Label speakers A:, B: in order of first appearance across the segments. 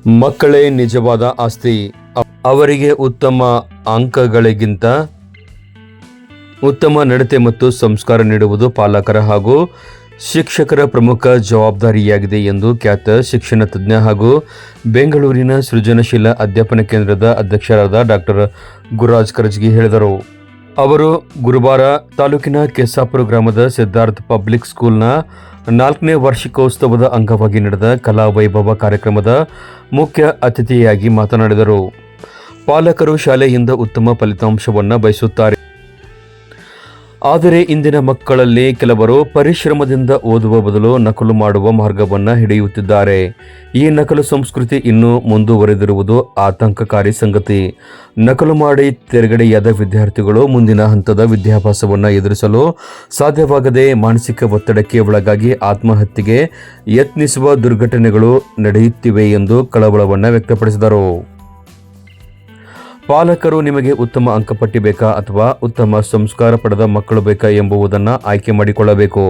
A: ಮಕ್ಕಳೇ ನಿಜವಾದ ಆಸ್ತಿ. ಅವರಿಗೆ ಉತ್ತಮ ಅಂಕಗಳಿಗಿಂತ ಉತ್ತಮ ನಡತೆ ಮತ್ತು ಸಂಸ್ಕಾರ ನೀಡುವುದು ಪಾಲಕರ ಹಾಗೂ ಶಿಕ್ಷಕರ ಪ್ರಮುಖ ಜವಾಬ್ದಾರಿಯಾಗಿದೆ ಎಂದು ಖ್ಯಾತ ಶಿಕ್ಷಣ ತಜ್ಞ ಹಾಗೂ ಬೆಂಗಳೂರಿನ ಸೃಜನಶೀಲ ಅಧ್ಯಾಪನ ಕೇಂದ್ರದ ಅಧ್ಯಕ್ಷರಾದ ಡಾಕ್ಟರ್ ಗುರುರಾಜ್ ಕರಜಗಿ ಹೇಳಿದರು. ಅವರು ಗುರುವಾರ ತಾಲೂಕಿನ ಕೆಸಾಪುರ ಗ್ರಾಮದ ಸಿದ್ಧಾರ್ಥ ಪಬ್ಲಿಕ್ ಸ್ಕೂಲ್ನ 4ನೇ ವಾರ್ಷಿಕೋತ್ಸವದ ಅಂಗವಾಗಿ ನಡೆದ ಕಲಾ ವೈಭವ ಕಾರ್ಯಕ್ರಮದ ಮುಖ್ಯ ಅತಿಥಿಯಾಗಿ ಮಾತನಾಡಿದರು. ಪಾಲಕರು ಶಾಲೆಯಿಂದ ಉತ್ತಮ ಫಲಿತಾಂಶವನ್ನು ಬಯಸುತ್ತಾರೆ. ಆದರೆ ಇಂದಿನ ಮಕ್ಕಳಲ್ಲಿ ಕೆಲವರು ಪರಿಶ್ರಮದಿಂದ ಓದುವ ಬದಲು ನಕಲು ಮಾಡುವ ಮಾರ್ಗವನ್ನು ಹಿಡಿಯುತ್ತಿದ್ದಾರೆ. ಈ ನಕಲು ಸಂಸ್ಕೃತಿ ಇನ್ನೂ ಮುಂದುವರೆದಿರುವುದು ಆತಂಕಕಾರಿ ಸಂಗತಿ. ನಕಲು ಮಾಡಿ ತೆರಗಡೆಯಾದ ವಿದ್ಯಾರ್ಥಿಗಳು ಮುಂದಿನ ಹಂತದ ವಿದ್ಯಾಭ್ಯಾಸವನ್ನು ಎದುರಿಸಲು ಸಾಧ್ಯವಾಗದೆ ಮಾನಸಿಕ ಒತ್ತಡಕ್ಕೆ ಒಳಗಾಗಿ ಆತ್ಮಹತ್ಯೆಗೆ ಯತ್ನಿಸುವ ದುರ್ಘಟನೆಗಳು ನಡೆಯುತ್ತಿವೆ ಎಂದು ಕಳವಳವನ್ನು ವ್ಯಕ್ತಪಡಿಸಿದರು. ಪಾಲಕರು ನಿಮಗೆ ಉತ್ತಮ ಅಂಕಪಟ್ಟಿ ಬೇಕಾ ಅಥವಾ ಉತ್ತಮ ಸಂಸ್ಕಾರ ಪಡೆದ ಮಕ್ಕಳು ಬೇಕಾ ಎಂಬುದನ್ನು ಆಯ್ಕೆ ಮಾಡಿಕೊಳ್ಳಬೇಕು.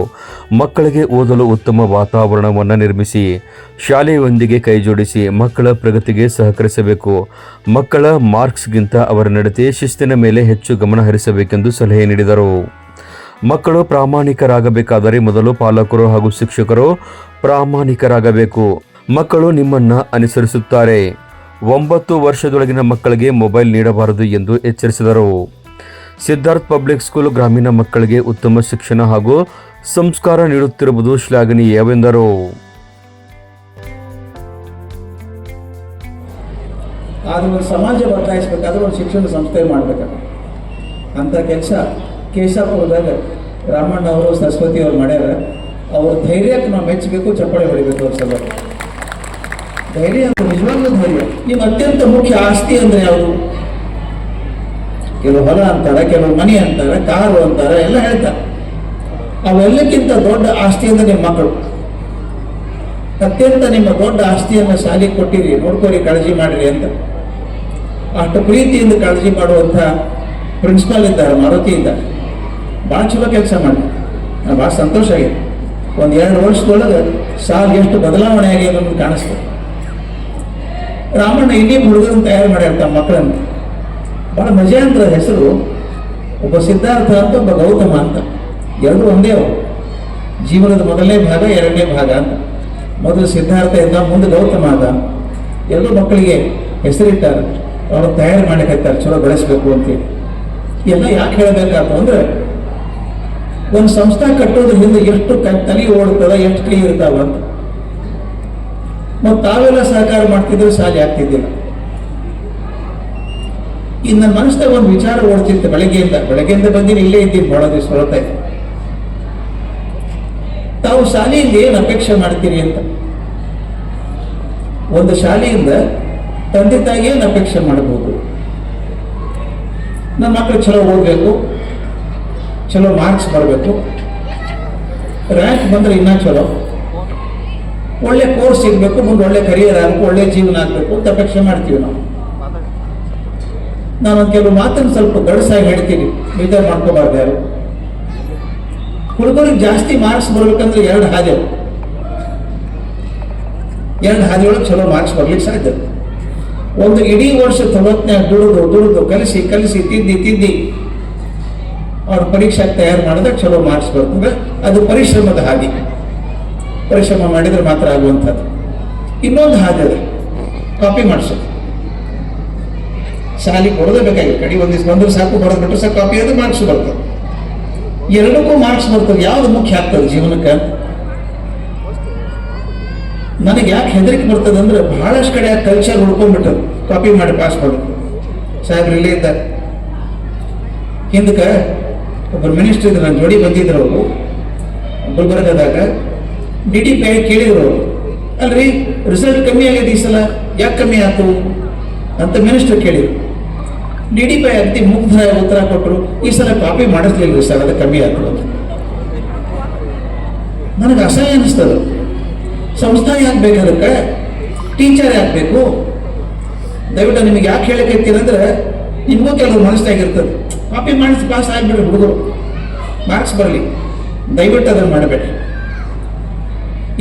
A: ಮಕ್ಕಳಿಗೆ ಓದಲು ಉತ್ತಮ ವಾತಾವರಣವನ್ನು ನಿರ್ಮಿಸಿ ಶಾಲೆಯೊಂದಿಗೆ ಕೈಜೋಡಿಸಿ ಮಕ್ಕಳ ಪ್ರಗತಿಗೆ ಸಹಕರಿಸಬೇಕು. ಮಕ್ಕಳ ಮಾರ್ಕ್ಸ್ಗಿಂತ ಅವರ ನಡತೆ ಶಿಸ್ತಿನ ಮೇಲೆ ಹೆಚ್ಚು ಗಮನ ಹರಿಸಬೇಕೆಂದು ಸಲಹೆ ನೀಡಿದರು. ಮಕ್ಕಳು ಪ್ರಾಮಾಣಿಕರಾಗಬೇಕಾದರೆ ಮೊದಲು ಪಾಲಕರು ಹಾಗೂ ಶಿಕ್ಷಕರು ಪ್ರಾಮಾಣಿಕರಾಗಬೇಕು. ಮಕ್ಕಳು ನಿಮ್ಮನ್ನು ಅನುಸರಿಸುತ್ತಾರೆ. 9 ವರ್ಷದೊಳಗಿನ ಮಕ್ಕಳಿಗೆ ಮೊಬೈಲ್ ನೀಡಬಾರದು ಎಂದು ಎಚ್ಚರಿಸಿದರು. ಸಿದ್ಧಾರ್ಥ ಪಬ್ಲಿಕ್ ಸ್ಕೂಲ್ ಗ್ರಾಮೀಣ ಮಕ್ಕಳಿಗೆ ಉತ್ತಮ ಶಿಕ್ಷಣ ಹಾಗೂ ಸಂಸ್ಕಾರ ನೀಡುತ್ತಿರುವುದು ಶ್ಲಾಘನೀಯವೆಂದರು.
B: ಆದ್ರೆ ಸಮಾಜ ಬದಲಾಯಿಸಬೇಕಾದ್ರೆ ಒಂದು ಶಿಕ್ಷಣ ಸಂಸ್ಥೆ ಮಾಡಬೇಕು ಅಂತ ಕೆಲಸ ಕೇಶಾಪುರದಾಗ ರಾಮಣ್ಣ ಅವರು ಸರಸ್ವತಿ ಅವ್ರು ಮಾಡ್ಯಾರ. ಅವ್ರ ಧೈರ್ಯಕ್ಕೆ ನಾವು ಮೆಚ್ಚಬೇಕು, ಚಪ್ಪಾಳೆ ಹೊಡಿಬೇಕು. ಅವ್ರ ಸಲ ಧೈರ್ಯ ಅಂತ ನಿಜವಾಗ್ಲೂ ಧೈರ್ಯ ನಿಮ್ಮ ಅತ್ಯಂತ ಮುಖ್ಯ ಆಸ್ತಿ ಅಂದ್ರೆ ಯಾವುದು? ಕೆಲವು ಹೊಲ ಅಂತಾರೆ, ಕೆಲವು ಮನೆ ಅಂತಾರೆ, ಕಾರು ಅಂತಾರೆ, ಎಲ್ಲ ಹೇಳ್ತಾರೆ. ಅವೆಲ್ಲಕ್ಕಿಂತ ದೊಡ್ಡ ಆಸ್ತಿ ಅಂದ್ರೆ ನಿಮ್ಮ ಮಕ್ಕಳು. ಅತ್ಯಂತ ನಿಮ್ಮ ದೊಡ್ಡ ಆಸ್ತಿಯನ್ನು ಶಾಲೆಗೆ ಕೊಟ್ಟಿರಿ, ನೋಡ್ಕೋರಿ, ಕಾಳಜಿ ಮಾಡಿರಿ ಅಂತ ಅಷ್ಟು ಪ್ರೀತಿಯಿಂದ ಕಾಳಜಿ ಮಾಡುವಂಥ ಪ್ರಿನ್ಸಿಪಾಲ್ ಇದ್ದಾರೆ, ಮಾರುತಿ ಇದ್ದಾರೆ. ಭಾಳ ಚಲೋ ಕೆಲಸ ಮಾಡಿ ನಾನು ಭಾಳ ಸಂತೋಷ ಆಗಿದೆ. 1-2 ವರ್ಷದೊಳಗೆ ಶಾಲೆ ಎಷ್ಟು ಬದಲಾವಣೆ ಆಗಿದೆ ಅನ್ನೋದು ಕಾಣಿಸ್ತದೆ. ರಾಮಣ್ಣ ಇಲ್ಲಿ ಹುಡುಗರನ್ನು ತಯಾರು ಮಾಡಿರ್ತಾರೆ ಮಕ್ಕಳನ್ನು. ಭಾಳ ಮಜಾ ಅಂತ ಹೆಸರು. ಒಬ್ಬ ಸಿದ್ಧಾರ್ಥ ಅಂತ, ಒಬ್ಬ ಗೌತಮ ಅಂತ, ಎರಡೂ ಒಂದೇ ಅವು. ಜೀವನದ ಮೊದಲನೇ ಭಾಗ, 2ನೇ ಭಾಗ ಅಂತ. ಮೊದಲು ಸಿದ್ಧಾರ್ಥ ಇದ್ದ, ಮುಂದೆ ಗೌತಮ ಆದ. ಎಲ್ಲರೂ ಮಕ್ಕಳಿಗೆ ಹೆಸರಿಟ್ಟಾರೆ, ಅವರು ತಯಾರು ಮಾಡಕತ್ತಾರೆ ಚಲೋ ಬೆಳೆಸಬೇಕು ಅಂತೇಳಿ. ಎಲ್ಲ ಯಾಕೆ ಹೇಳಬೇಕಾಯ್ತು ಅಂದ್ರೆ, ಒಂದು ಸಂಸ್ಥೆ ಕಟ್ಟೋದ್ರ ಹಿಂದೆ ಎಷ್ಟು ತಲೆ ಓಡ್ತದ, ಎಷ್ಟು ಕೈ ಇರ್ತಾವ ಅಂತ. ಮತ್ತು ತಾವೆಲ್ಲ ಸಹಕಾರ ಮಾಡ್ತಿದ್ರು, ಶಾಲೆ ಆಗ್ತಿದ್ದಿಲ್ಲ. ಇನ್ನು ನನ್ನ ಮನಸ್ಸಿನಾಗ ಒಂದು ವಿಚಾರ ಓಡ್ತಿತ್ತು ಬೆಳಗ್ಗೆಯಿಂದ ಬಂದಿನಿ, ಇಲ್ಲೇ ಇದ್ದೀನಿ ಬಹಳ ದಿವಸ ಹೊರತಾ ಇತ್ತು. ತಾವು ಶಾಲೆಯಿಂದ ಏನು ಅಪೇಕ್ಷೆ ಮಾಡ್ತೀರಿ ಅಂತ. ಒಂದು ಶಾಲೆಯಿಂದ ತಂದೆ ತಾಯಿ ಏನು ಅಪೇಕ್ಷೆ ಮಾಡಬಹುದು? ನಮ್ಮ ಮಕ್ಕಳು ಚಲೋ ಓದಬೇಕು, ಚಲೋ ಮಾರ್ಕ್ಸ್ ಬರಬೇಕು, ರ್ಯಾಂಕ್ ಬಂದ್ರೆ ಇನ್ನೂ ಚಲೋ, ಒಳ್ಳೆ ಕೋರ್ಸ್ ಸಿಗಬೇಕು, ಮುಂದೆ ಒಳ್ಳೆ ಕರಿಯರ್ ಆಗಬೇಕು, ಒಳ್ಳೆ ಜೀವನ ಆಗಬೇಕು ಅಂತ ಅಪೇಕ್ಷೆ ಮಾಡ್ತೀವಿ ನಾವು. ನಾನೊಂದು ಕೆಲವು ಮಾತನ್ನು ಸ್ವಲ್ಪ ಗಡಸಾಗಿ ಹೇಳ್ತೀನಿ, ಬೇಜಾರು ಮಾಡ್ಕೋಬಾರ್ದು ಯಾರು. ಹುಡುಗರಿಗೆ ಜಾಸ್ತಿ ಮಾರ್ಕ್ಸ್ ಬರ್ಬೇಕಂದ್ರೆ 2 ಹಾದಿ. 2 ಹಾದಿಯೊಳಗೆ ಚಲೋ ಮಾರ್ಕ್ಸ್ ಬರ್ಲಿಕ್ಕೆ ಸಾಧ್ಯ. ಒಂದು ಇಡೀ ವರ್ಷ ತವತ್ನ್ಯಾಗ ದುಡಿದು ಕಲಿಸಿ ತಿದ್ದಿ ಅವ್ರ ಪರೀಕ್ಷೆಗೆ ತಯಾರು ಮಾಡಿದಾಗ ಚಲೋ ಮಾರ್ಕ್ಸ್ ಬರ್ತದೆ. ಅದು ಪರಿಶ್ರಮದ ಹಾದಿ. ಪರಿಶ್ರಮ ಮಾಡಿದ್ರೆ ಮಾತ್ರ ಆಗುವಂಥದ್ದು. ಇನ್ನೊಂದು ಹಾದಿ ಅದ, ಕಾಪಿ ಮಾಡಿಸೋದು. ಶಾಲೆ ಕೊಡೋದೇ ಬೇಕಾಗಿಲ್ಲ, ಕಡೆ ಒಂದಿವ್ಸ ಬಂದ್ರೆ ಸಾಕು, ಬರೋದು ಬಿಟ್ಟರೆ ಸಾಕು, ಕಾಪಿ ಅದು ಮಾರ್ಕ್ಸ್ ಬರ್ತದೆ. ಎರಡಕ್ಕೂ ಮಾರ್ಕ್ಸ್ ಬರ್ತದೆ. ಯಾವುದು ಮುಖ್ಯ ಆಗ್ತದೆ ಜೀವನಕ್ಕೆ? ನನಗೆ ಯಾಕೆ ಹೆದರಿಕೆ ಬರ್ತದೆ ಅಂದ್ರೆ, ಬಹಳಷ್ಟು ಕಡೆ ಆ ಕಲ್ಚರ್ ಉಳ್ಕೊಂಡ್ಬಿಟ್ಟರು, ಕಾಪಿ ಮಾಡಿ ಪಾಸ್ ಮಾಡೋದು. ಸಾಹೇಬ್ರು ಇಲ್ಲೇ ಇದ್ದಾರೆ. ಹಿಂದಕ್ಕೆ ಒಬ್ಬರು ಮಿನಿಸ್ಟರ್ ಇದ್ರು, ನನ್ನ ಜೋಡಿ ಬಂದಿದ್ರು. ಅವರು ಗುಲ್ಬರ್ಗದಾಗ DDPI ಕೇಳಿದ್ರು ಅವರು, ಅಲ್ರಿ ರಿಸಲ್ಟ್ ಕಮ್ಮಿ ಆಗಿದೆ ಈ ಸಲ, ಯಾಕೆ ಕಮ್ಮಿ ಆಯ್ತು ಅಂತ ಮಿನಿಸ್ಟರ್ ಕೇಳಿದ್ರು. DDPI ಅತಿ ಮುಗ್ಧ ಉತ್ತರ ಕೊಟ್ಟರು, ಈ ಸಲ ಕಾಪಿ ಮಾಡಿಸ್ಲಿಲ್ಲ ಸರ್, ಅದು ಕಮ್ಮಿ ಆಯ್ತು ಅಂತ. ನನಗೆ ಅಸಹ್ಯ ಅನಿಸ್ತದೆ. ಸಂಸ್ಥೆ ಯಾಕೆ ಬೇಕು? ಅದಕ್ಕೆ ಟೀಚರ್ ಯಾಕೆ ಬೇಕು? ದಯವಿಟ್ಟು ನಿಮಗೆ ಯಾಕೆ ಹೇಳಕತ್ತೀರಂದ್ರೆ, ನಿಮಗೂ ಕೆಲವು ಮನಸ್ಸಾಗಿರ್ತದೆ, ಕಾಪಿ ಮಾಡಿಸಿ ಪಾಸ್ ಆಗಿಬಿಡ್ರಿ ಹುಡುಗರು, ಮಾರ್ಕ್ಸ್ ಬರಲಿ. ದಯವಿಟ್ಟು ಅದನ್ನು ಮಾಡಬೇಡಿ.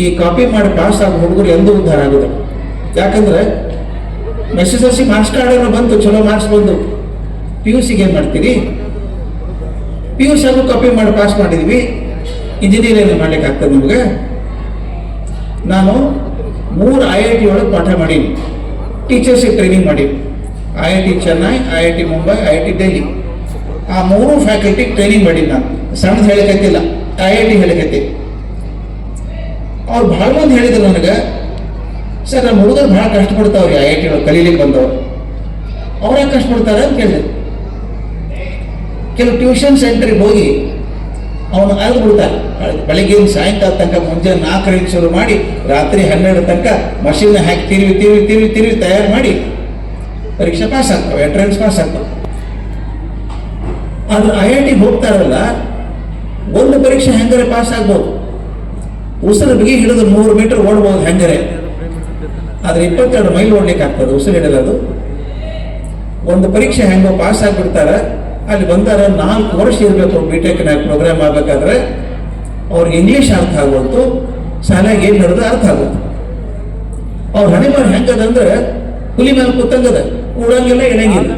B: ಈ ಕಾಪಿ ಮಾಡಿ ಪಾಸ್ ಆಗೋ ಹುಡುಗರು ಎಂದೂ ಉದ್ಧಾರ ಆಗೋದಿಲ್ಲ. ಯಾಕಂದ್ರೆ SSLC ಮಾರ್ಕ್ಸ್ ಕಾರ್ಡ್ ಏನೋ ಬಂತು, ಚಲೋ ಮಾರ್ಕ್ಸ್ ಬಂದು, PUCಗೆ ಏನು ಮಾಡ್ತೀರಿ? PUC ಆಗು ಕಾಪಿ ಮಾಡಿ ಪಾಸ್ ಮಾಡಿದ್ವಿ, ಇಂಜಿನಿಯರ್ ಏನು ಮಾಡ್ಲಿಕ್ಕೆ ಆಗ್ತದೆ ನಿಮ್ಗೆ? ನಾನು 3 IIT ಒಳಗೆ ಪಾಠ ಮಾಡೀನಿ, ಟೀಚರ್ಸಿಗೆ ಟ್ರೈನಿಂಗ್ ಮಾಡೀನಿ. IIT Chennai, IIT Mumbai, IIT Delhi, ಆ 3 ಫ್ಯಾಕಲ್ಟಿಗೆ ಟ್ರೈನಿಂಗ್ ಮಾಡೀನಿ ನಾನು. ಸಣ್ಣದು ಹೇಳಿಕತ್ತಿಲ್ಲ, IIT ಹೇಳಿಕತ್ತಿ. ಅವ್ರು ಭಾಳ ಮಂದಿ ಹೇಳಿದ್ರು ನನಗೆ, ಸರ್ ನಮ್ಮ ಹುಡುಗರು ಭಾಳ ಕಷ್ಟಪಡ್ತಾವ್ರಿ IIT ಒಳಗೆ ಕಲೀಲಿಕ್ಕೆ ಬಂದವರು, ಅವ್ರು ಯಾಕೆ ಕಷ್ಟಪಡ್ತಾರೆ ಅಂತ ಕೇಳಿದೆ. ಕೆಲವು ಟ್ಯೂಷನ್ ಸೆಂಟರ್ಗೆ ಹೋಗಿ ಅವನು ಅಲ್ದು ಬಿಡ್ತಾರೆ, ಬೆಳಗ್ಗೆಯಿಂದ ಸಾಯಂಕಾಲ ತನಕ ಮುಂಜಾನೆ 4 ಶುರು ಮಾಡಿ ರಾತ್ರಿ 12 ತನಕ ಮಷೀನ್ ಹಾಕಿ ತಿರುವಿ ತಯಾರು ಮಾಡಿ ಪರೀಕ್ಷೆ ಪಾಸ್ ಆಗ್ತವೆ, ಎಂಟ್ರೆನ್ಸ್ ಪಾಸ್ ಆಗ್ತವೆ. ಆದ್ರೆ IITಗೆ ಹೋಗ್ತಾರಲ್ಲ, ಒಂದು ಪರೀಕ್ಷೆ ಹೆಂಗಾರೆ ಪಾಸ್ ಆಗ್ಬೋದು, ಉಸಿರು ಬಿಗಿ ಹಿಡಿದು 100 ಮೀಟರ್ ಓಡ್ಬೋದು ಹೆಂಗಾರೆ, ಆದ್ರೆ 22 ಮೈಲ್ ಓಡ್ಲಿಕ್ಕೆ ಆಗ್ತದೆ ಉಸಿರು ಹಿಡಿಯೋದು. ಒಂದು ಪರೀಕ್ಷೆ ಹೆಂಗೋ ಪಾಸ್ ಆಗಿಬಿಡ್ತಾರೆ. ಅಲ್ಲಿ ಬಂದಾರ 4 ವರ್ಷ ಇರಬೇಕು BTECನಾಗ ಪ್ರೋಗ್ರಾಮ್ ಆಗ್ಬೇಕಾದ್ರೆ. ಅವ್ರಿಗೆ ಇಂಗ್ಲೀಷ್ ಅರ್ಥ ಆಗೋದು, ಶಾಲೆಗೆ ಏನು ನಡೆದು ಅರ್ಥ ಆಗೋದು. ಅವ್ರ ಹಣೆ ಬಾರಿ ಹೆಂಗದಂದ್ರೆ ಹುಲಿ ಮೇಲೆ ಕೂತಂಗದ, ಕೂಡಂಗಿಲ್ಲ ಇಡಂಗಿಲ್ಲ.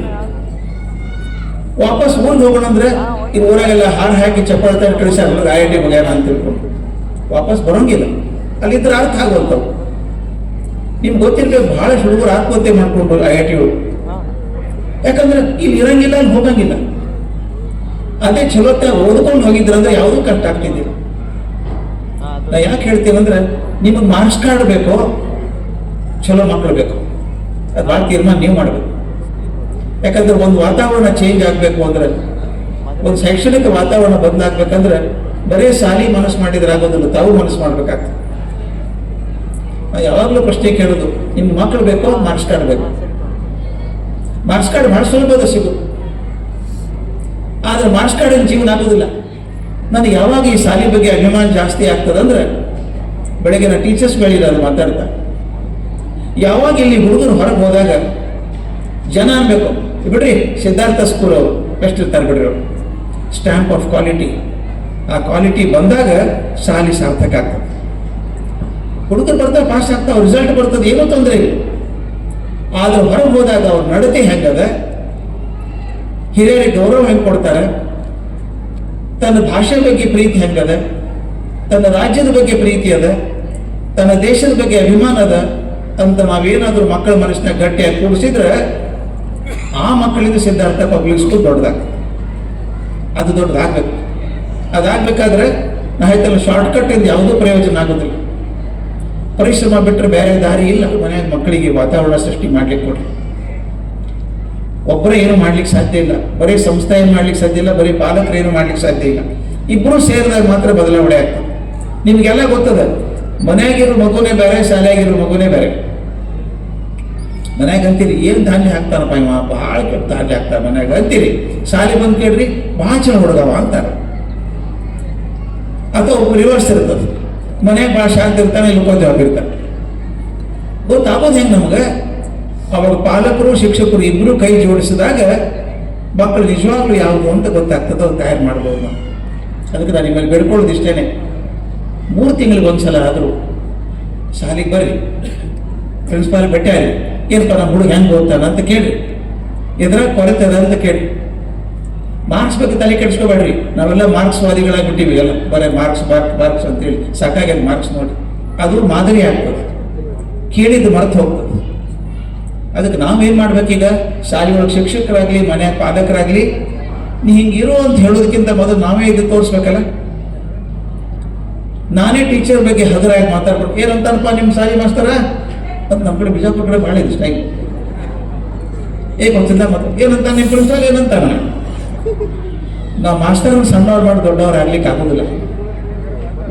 B: ವಾಪಸ್ ಊರಿಗೆ ಹೋಗೋಣ ಅಂದ್ರೆ ಈ ಊರಾಗೆಲ್ಲ ಹಾಡು ಹಾಕಿ ಚಪ್ಪಾಳೆ ಕಳಿಸ್ಯಾರ IIT ಮಗೇನ ಅಂತ ತಿಳ್ಕೊಂಡು ವಾಪಸ್ ಬರೋಂಗಿಲ್ಲ. ಅಲ್ಲಿದ್ರೆ ಅರ್ಥ ಆಗೋಲ್ತವು. ನಿಮ್ಗೆ ಗೊತ್ತಿರ್ಬೇಕು, ಬಹಳ ಹುಡುಗರು ಆತ್ಮಹತ್ಯೆ ಮಾಡ್ಕೊಂಡು IIT ಯಾಕಂದ್ರೆ ಇಲ್ಲಿ ಇರಂಗಿಲ್ಲ, ಅಲ್ಲಿ ಹೋಗಂಗಿಲ್ಲ. ಅದೇ ಚಲೋತ್ತ ಓದ್ಕೊಂಡು ಹೋಗಿದ್ರಂದ್ರೆ ಯಾವುದೂ ಕಷ್ಟ ಆಗ್ತಿದ್ದಿಲ್ಲ. ನಾ ಯಾಕೆ ಹೇಳ್ತೀನಂದ್ರೆ, ನಿಮಗೆ ಮಾರ್ಕ್ಸ್ ಕಾರ್ಡ್ ಬೇಕು, ಚಲೋ ಮಕ್ಕಳು ಬೇಕು, ಅದು ಭಾಳ ತೀರ್ಮಾನ ನೀವು ಮಾಡಬೇಕು. ಯಾಕಂದ್ರೆ ಒಂದು ವಾತಾವರಣ ಚೇಂಜ್ ಆಗಬೇಕು ಅಂದ್ರೆ, ಒಂದು ಶೈಕ್ಷಣಿಕ ವಾತಾವರಣ ಬದಲಾಗಬೇಕಂದ್ರೆ ಬರೀ ಶಾಲಿ ಮನಸ್ಸು ಮಾಡಿದ್ರೆ ಆಗೋದಿಲ್ಲ, ತಾವು ಮನಸ್ಸು ಮಾಡ್ಬೇಕಾಗ್ತದೆ. ನಾ ಯಾವಾಗಲೂ ಪ್ರಶ್ನೆ ಕೇಳೋದು, ನಿಮ್ಮ ಮಕ್ಕಳು ಬೇಕೋ ಮಾರ್ಕ್ಸ್ ಕಾರ್ಡ್ ಬೇಕು? ಮಾರ್ಕ್ಸ್ ಕಾರ್ಡ್ ಭಾಳ ಸುಲಭದ ಸಿಗೋದು, ಆದ್ರೆ ಮಾರ್ಕ್ಸ್ ಕಾರ್ಡ್ ಜೀವನ ಆಗೋದಿಲ್ಲ. ನನಗೆ ಯಾವಾಗ ಈ ಶಾಲೆ ಬಗ್ಗೆ ಅಭಿಮಾನ ಜಾಸ್ತಿ ಆಗ್ತದಂದ್ರೆ, ಬೆಳಗ್ಗೆ ನಾ ಟೀಚರ್ಸ್ ಬೆಳೀಲಾದ್ರು ಮಾತಾಡ್ತಾ, ಯಾವಾಗ ಇಲ್ಲಿ ಹುಡುಗರು ಹೊರಗೆ ಹೋದಾಗ ಜನ ಅನ್ಬೇಕು, ಬಿಡ್ರಿ ಸಿದ್ಧಾರ್ಥ ಸ್ಕೂಲ್ ಅವರು ಬೆಸ್ಟ್ ಇರ್ತಾರೆ ಬಿಡ್ರಿ, ಅವರು ಸ್ಟ್ಯಾಂಪ್ ಆಫ್ ಕ್ವಾಲಿಟಿ. ಆ ಕ್ವಾಲಿಟಿ ಬಂದಾಗ ಶಾಲೆ ಸಾರ್ಥಕ ಆಗ್ತದೆ. ಹುಡುಗರು ಬರ್ತಾರೆ, ಪಾಸ್ ಆಗ್ತಾವೆ, ರಿಸಲ್ಟ್ ಬರ್ತದೆ, ಏನೂ ತೊಂದರೆ ಇಲ್ಲ. ಆದ್ರೆ ಹೊರಗೆ ಹೋದಾಗ ಅವ್ರ ನಡತೆ ಹೆಂಗದ, ಹಿರಿಯರಿಗೆ ಗೌರವ ಹೆಂಗೆ ಕೊಡ್ತಾರೆ, ತನ್ನ ಭಾಷೆ ಬಗ್ಗೆ ಪ್ರೀತಿ ಹೆಂಗದ, ತನ್ನ ರಾಜ್ಯದ ಬಗ್ಗೆ ಪ್ರೀತಿ ಅದ, ತನ್ನ ದೇಶದ ಬಗ್ಗೆ ಅಭಿಮಾನ ಅದ ಅಂತ ನಾವೇನಾದ್ರೂ ಮಕ್ಕಳ ಮನಸ್ಸಿನಾಗ ಗಟ್ಟಿಯಾಗಿ ಕೂಡಿಸಿದ್ರೆ ಆ ಮಕ್ಕಳಿಂದ ಸಿದ್ಧಾರ್ಥ ಪಬ್ಲಿಕ್ ಸ್ಕೂಲ್ ದೊಡ್ಡದಾಗ್ತದೆ. ಅದು ದೊಡ್ಡದಾಗಬೇಕು. ಅದಾಗಬೇಕಾದ್ರೆ ನಾ ಹೇಳ್ತಲ್ಲ, ಶಾರ್ಟ್ಕಟ್ ಇಂದ ಯಾವುದೂ ಪ್ರಯೋಜನ ಆಗೋದಿಲ್ಲ. ಪರಿಶ್ರಮ ಬಿಟ್ಟರೆ ಬೇರೆ ದಾರಿ ಇಲ್ಲ. ಮನೆಯಾಗ ಮಕ್ಕಳಿಗೆ ವಾತಾವರಣ ಸೃಷ್ಟಿ ಮಾಡ್ಲಿಕ್ಕೆ ಕೊಡ್ರಿ. ಒಬ್ಬರೇ ಏನು ಮಾಡ್ಲಿಕ್ಕೆ ಸಾಧ್ಯ ಇಲ್ಲ, ಬರೀ ಸಂಸ್ಥೆ ಏನು ಮಾಡ್ಲಿಕ್ಕೆ ಸಾಧ್ಯ ಇಲ್ಲ, ಬರೀ ಪಾಲಕರು ಏನು ಮಾಡ್ಲಿಕ್ಕೆ ಸಾಧ್ಯ ಇಲ್ಲ. ಇಬ್ಬರು ಸೇರಿದಾಗ ಮಾತ್ರ ಬದಲಾವಣೆ ಆಗ್ತದೆ. ನಿಮ್ಗೆಲ್ಲ ಗೊತ್ತದ, ಮನೆಯಾಗಿರೋ ಮಗುನೇ ಬೇರೆ, ಶಾಲೆಯಾಗಿರೋ ಮಗುನೇ ಬೇರೆ. ಮನ್ಯಾಗ ಅಂತೀರಿ ಏನು ಧಾನ್ಯ ಹಾಕ್ತಾನಪ್ಪ ಇವ, ಭಾಳ ಕೆಟ್ಟ ಧಾನ್ಯ ಹಾಕ್ತಾರ ಮನ್ಯಾಗ ಅಂತೀರಿ. ಶಾಲೆ ಬಂದು ಕೇಳ್ರಿ, ಭಾಳ ಚಲೋ ಹುಡುಗವ ಅಂತಾರೆ. ಅಥವಾ ಒಬ್ಬ ರಿವರ್ಸ್ ಇರ್ತದೆ, ಮನೆಯಾಗ ಭಾಳ ಶಾಂತಿ ಇರ್ತಾನೆ, ಇಲ್ಲಿ ಹೋಗಿರ್ತಾನೆ. ಗೊತ್ತಾಗೋದು ಹೆಂಗೆ ನಮಗೆ? ಅವಾಗ ಪಾಲಕರು ಶಿಕ್ಷಕರು ಇಬ್ಬರು ಕೈ ಜೋಡಿಸಿದಾಗ ಮಕ್ಕಳು ನಿಜವಾಗ್ಲೂ ಯಾವುದು ಅಂತ ಗೊತ್ತಾಗ್ತದೆ, ಅವ್ರು ತಯಾರು ಮಾಡ್ಬೋದು ನಾವು. ಅದಕ್ಕೆ ನಾನು ನಿಮ್ಮಲ್ಲಿ ಬೇಡ್ಕೊಳ್ಳೋದು ಇಷ್ಟೇನೆ, 3 ತಿಂಗಳಿಗೆ ಒಂದ್ಸಲ ಆದರೂ ಶಾಲೆಗೆ ಬರ್ರಿ, ಪ್ರಿನ್ಸಿಪಾಲ್ ಭೇಟಿ ಆಗಿ ಏನಪ್ಪ ನಮ್ಮ ಹುಡುಗ ಹೆಂಗೆ ಓದ್ತಾನ ಅಂತ ಕೇಳಿ, ಎದ್ರಾಗ ಕೊರತದ ಅಂತ ಕೇಳಿ. ಮಾರ್ಕ್ಸ್ ಬಗ್ಗೆ ತಲೆ ಕೆಡಿಸ್ಕೋಬೇಡ್ರಿ, ನಾವೆಲ್ಲ ಮಾರ್ಕ್ಸ್ ವಾದಿಗಳಾಗ್ಬಿಟ್ಟಿವಿ ಎಲ್ಲ, ಬರೀ ಮಾರ್ಕ್ಸ್ ಅಂತೇಳಿ ಸಾಕಾಗ್ಯದ ಮಾರ್ಕ್ಸ್ ನೋಡಿ. ಅದು ಮಾದರಿ ಆಗ್ತದೆ, ಕೇಳಿದ್ದು ಮರೆತು ಹೋಗ್ತದೆ. ಅದಕ್ಕೆ ನಾವೇನು ಮಾಡ್ಬೇಕೀಗ, ಶಾಲೆಯೊಳಗೆ ಶಿಕ್ಷಕರಾಗಲಿ ಮನೆಯ ಪಾಲಕರಾಗಲಿ, ನೀ ಹಿಂಗಿರೋ ಅಂತ ಹೇಳೋದಕ್ಕಿಂತ ಮೊದಲು ನಾವೇ ಇದು ತೋರಿಸ್ಬೇಕಲ್ಲ. ನಾನೇ ಟೀಚರ್ ಬಗ್ಗೆ ಹಗುರಾಗಿ ಮಾತಾಡ್ಬೇಕು, ಏನಂತಾನಪ್ಪ ನಿಮ್ಮ ಶಾಲೆ ಮಾಸ್ತರ ಅಂತ ನಮ್ಮ ಕಡೆ ಬಿಜಾಪುರ ಕಡೆ ಭಾಳ ಇಷ್ಟ ಆಗಿ ಗೊತ್ತಿಲ್ಲ. ಮತ್ತೆ ಏನಂತ ನಿಮ್ಮ ಪ್ರಿನ್ಸಿಪಾಲ್ ಏನಂತಾನ? ನಾವು ಮಾಸ್ತರನ್ನು ಸಣ್ಣವ್ರು ಮಾಡಿ ದೊಡ್ಡವ್ರು ಆಗ್ಲಿಕ್ಕೆ ಆಗೋದಿಲ್ಲ.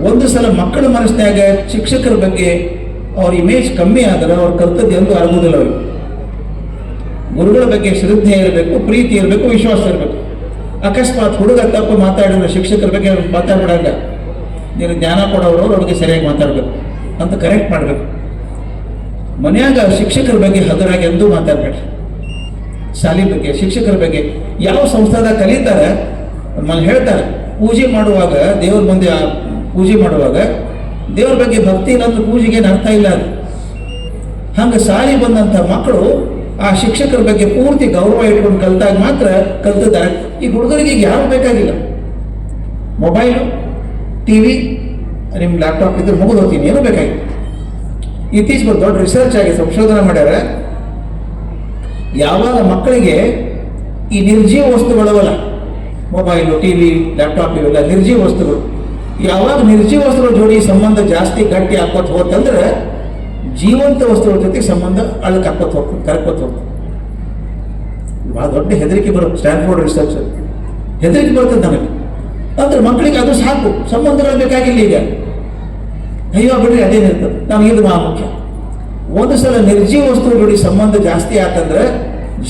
B: ಒಂದು ಸಲ ಮಕ್ಕಳ ಮನಸ್ಸಿನಾಗ ಶಿಕ್ಷಕರ ಬಗ್ಗೆ ಅವ್ರ ಇಮೇಜ್ ಕಮ್ಮಿ ಆದ್ರೆ ಅವ್ರ ಕರ್ತವ್ಯ ಎಂದು ಆಗೋದಿಲ್ಲ. ಅವ್ರಿಗೆ ಗುರುಗಳ ಬಗ್ಗೆ ಶ್ರದ್ಧೆ ಇರಬೇಕು, ಪ್ರೀತಿ ಇರಬೇಕು, ವಿಶ್ವಾಸ ಇರಬೇಕು. ಅಕಸ್ಮಾತ್ ಹುಡುಗ ತಪ್ಪು ಮಾತಾಡಿದ್ರೆ ಶಿಕ್ಷಕರ ಬಗ್ಗೆ ಮಾತಾಡ್ಬಿಡಾಗ, ನೀನು ಜ್ಞಾನ ಕೊಡೋರು ಅವ್ರಿಗೆ ಸರಿಯಾಗಿ ಮಾತಾಡಬೇಕು ಅಂತ ಕರೆಕ್ಟ್ ಮಾಡಬೇಕು. ಮನೆಯಾಗ ಶಿಕ್ಷಕರ ಬಗ್ಗೆ ಹಗುರಾಗಿ ಎಂದೂ ಮಾತಾಡ್ಬೇಡ್ರಿ. ಶಾಲೆ ಬಗ್ಗೆ ಶಿಕ್ಷಕರ ಬಗ್ಗೆ ಯಾವ ಸಂಸ್ಥಾದಾಗ ಕಲಿತಾರೆ, ಮನೆ ಹೇಳ್ತಾರೆ, ಪೂಜೆ ಮಾಡುವಾಗ ದೇವ್ರ ಮುಂದೆ ಪೂಜೆ ಮಾಡುವಾಗ ದೇವ್ರ ಬಗ್ಗೆ ಭಕ್ತಿ ಇಲ್ಲಂದ್ರೆ ಪೂಜೆಗೆ ಏನು ಅರ್ಥ ಇಲ್ಲ. ಅದು ಹಂಗೆ ಸಾಲಿ ಬಂದಂಥ ಮಕ್ಕಳು ಆ ಶಿಕ್ಷಕರ ಬಗ್ಗೆ ಪೂರ್ತಿ ಗೌರವ ಇಟ್ಕೊಂಡು ಕಲ್ತಾಗ ಮಾತ್ರ ಕಲ್ತಿದ್ದಾರೆ. ಈ ಹುಡುಗರಿಗೆ ಈಗ ಯಾರು ಬೇಕಾಗಿಲ್ಲ, ಮೊಬೈಲು, ಟಿ ವಿ, ನಿಮ್ಮ ಲ್ಯಾಪ್ಟಾಪ್ ಇದ್ರೆ ಮುಗಿದು ಹೋಗ್ತೀನಿ, ಏನೂ ಬೇಕಾಗಿಲ್ಲ. ಇತ್ತೀಚೆಗೆ ದೊಡ್ಡ ರಿಸರ್ಚ್ ಆಗಿ ಸಂಶೋಧನೆ ಮಾಡ್ಯಾರ. ಯಾವಾಗ ಮಕ್ಕಳಿಗೆ ಈ ನಿರ್ಜೀವ ವಸ್ತುಗಳವಲ್ಲ, ಮೊಬೈಲು, ಟಿ ವಿ, ಲ್ಯಾಪ್ಟಾಪ್ ಇವೆಲ್ಲ ನಿರ್ಜೀವ ವಸ್ತುಗಳು, ಯಾವಾಗ ನಿರ್ಜೀವ ವಸ್ತುಗಳ ಜೋಡಿ ಸಂಬಂಧ ಜಾಸ್ತಿ ಗಟ್ಟಿ ಹಾಕೋತ್ ಹೋತಂದ್ರೆ ಜೀವಂತ ವಸ್ತುಗಳ ಜೊತೆ ಸಂಬಂಧ ಅಳಕ್ಕೆ ಹಾಕೋತ್ ಹೋಗ್ತದೆ, ಕರ್ಕೋತ್ ಹೋಗ್ತದೆ. ಭಾಳ ದೊಡ್ಡ ಹೆದರಿಕೆ ಬರುತ್ತೆ. ಸ್ಟ್ಯಾನ್ಫೋರ್ಡ್ ರಿಸರ್ಚ್ ಹೆದರಿಕೆ ಬರ್ತದೆ ನನಗೆ. ಅಂದ್ರೆ ಮಕ್ಕಳಿಗೆ ಅದು ಸಾಕು, ಸಂಬಂಧಗಳು ಬೇಕಾಗಿಲ್ಲ. ಈಗ ಅಯ್ಯೋ ಬಿಡ್ರಿ ಅದೇನಿರ್ತದೆ, ನಮಗಿದು ಮಹಾ ಮುಖ್ಯ. ಒಂದು ಸಲ ನಿರ್ಜೀವ ವಸ್ತುಗಳ ಜೋಡಿ ಸಂಬಂಧ ಜಾಸ್ತಿ ಆತಂದ್ರೆ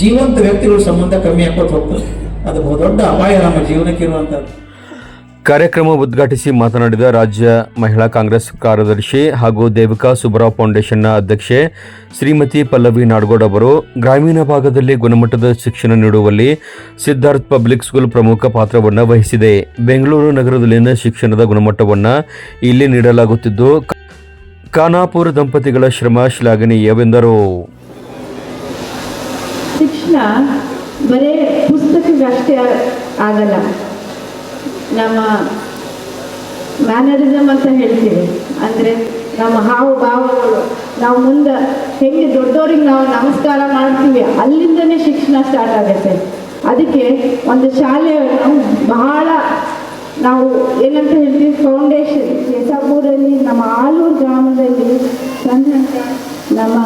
B: ಜೀವಂತ ವ್ಯಕ್ತಿಗಳ ಸಂಬಂಧ ಕಮ್ಮಿ ಹಾಕೋತ್ ಹೋಗ್ತದೆ. ಅದು ಬಹುದೊಡ್ಡ ಅಪಾಯ ನಮ್ಮ ಜೀವನಕ್ಕೆ ಇರುವಂಥದ್ದು.
A: ಕಾರ್ಯಕ್ರಮ ಉದ್ಘಾಟಿಸಿ ಮಾತನಾಡಿದ ರಾಜ್ಯ ಮಹಿಳಾ ಕಾಂಗ್ರೆಸ್ ಕಾರ್ಯದರ್ಶಿ ಹಾಗೂ ದೇವಿಕಾ ಸುಬ್ಬರಾವ್ ಫೌಂಡೇಶನ್ನ ಅಧ್ಯಕ್ಷೆ ಶ್ರೀಮತಿ ಪಲ್ಲವಿ ನಾಡಗೌಡ ಅವರು, ಗ್ರಾಮೀಣ ಭಾಗದಲ್ಲಿ ಗುಣಮಟ್ಟದ ಶಿಕ್ಷಣ ನೀಡುವಲ್ಲಿ ಸಿದ್ಧಾರ್ಥ್ ಪಬ್ಲಿಕ್ ಸ್ಕೂಲ್ ಪ್ರಮುಖ ಪಾತ್ರವನ್ನು ವಹಿಸಿದೆ. ಬೆಂಗಳೂರು ನಗರದಲ್ಲಿನ ಶಿಕ್ಷಣದ ಗುಣಮಟ್ಟವನ್ನು ಇಲ್ಲಿ ನೀಡಲಾಗುತ್ತಿದ್ದು, ಖಾನಾಪುರ ದಂಪತಿಗಳ ಶ್ರಮ ಶ್ಲಾಘನೀಯವೆಂದರು.
C: ಶಿಕ್ಷಣ ಬರೇ ಪುಸ್ತಕಕ್ಕಷ್ಟೇ ಆಗಲ್ಲ, ನಮ್ಮ ಮ್ಯಾನರಿಸಮ್ ಅಂತ ಹೇಳ್ತೀವಿ. ಅಂದರೆ ನಮ್ಮ ಹಾವು ಭಾವಗಳು, ನಾವು ಮುಂದೆ ಹೆಂಗೆ ದೊಡ್ಡವ್ರಿಗೆ ನಾವು ನಮಸ್ಕಾರ ಮಾಡ್ತೀವಿ, ಅಲ್ಲಿಂದನೇ ಶಿಕ್ಷಣ ಸ್ಟಾರ್ಟ್ ಆಗುತ್ತೆ. ಅದಕ್ಕೆ ಒಂದು ಶಾಲೆ ಬಹಳ ನಾವು ಏನಂತ ಹೇಳ್ತೀವಿ, ಫೌಂಡೇಶನ್ ಯಶಾಪುರಲ್ಲಿ, ನಮ್ಮ ಆಲೂರು ಗ್ರಾಮದಲ್ಲಿ ನಮ್ಮ